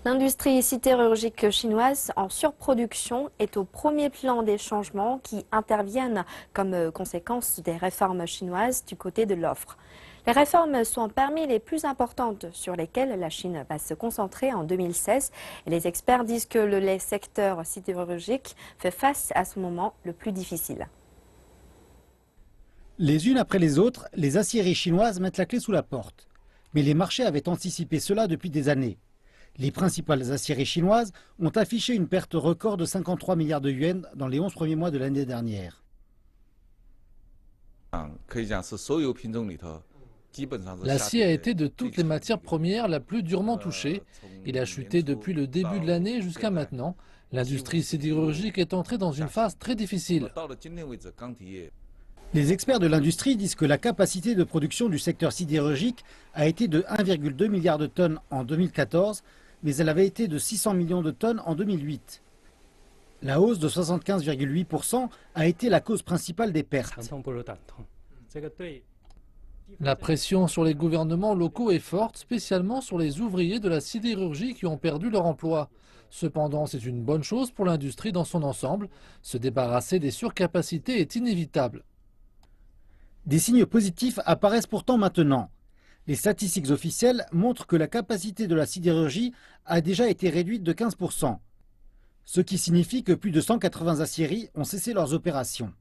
L'industrie sidérurgique chinoise en surproduction est au premier plan des changements qui interviennent comme conséquence des réformes chinoises du côté de l'offre. Les réformes sont parmi les plus importantes sur lesquelles la Chine va se concentrer en 2016 et les experts disent que le secteur sidérurgique fait face à ce moment le plus difficile. Les unes après les autres, les aciéries chinoises mettent la clé sous la porte. Mais les marchés avaient anticipé cela depuis des années. Les principales aciéries chinoises ont affiché une perte record de 53 milliards de yuans dans les 11 premiers mois de l'année dernière. L'acier a été de toutes les matières premières la plus durement touchée. Il a chuté depuis le début de l'année jusqu'à maintenant. L'industrie sidérurgique est entrée dans une phase très difficile. Les experts de l'industrie disent que la capacité de production du secteur sidérurgique a été de 1,2 milliard de tonnes en 2014, mais elle avait été de 600 millions de tonnes en 2008. La hausse de 75,8% a été la cause principale des pertes. La pression sur les gouvernements locaux est forte, spécialement sur les ouvriers de la sidérurgie qui ont perdu leur emploi. Cependant, c'est une bonne chose pour l'industrie dans son ensemble. Se débarrasser des surcapacités est inévitable. Des signes positifs apparaissent pourtant maintenant. Les statistiques officielles montrent que la capacité de la sidérurgie a déjà été réduite de 15%, ce qui signifie que plus de 180 aciéries ont cessé leurs opérations.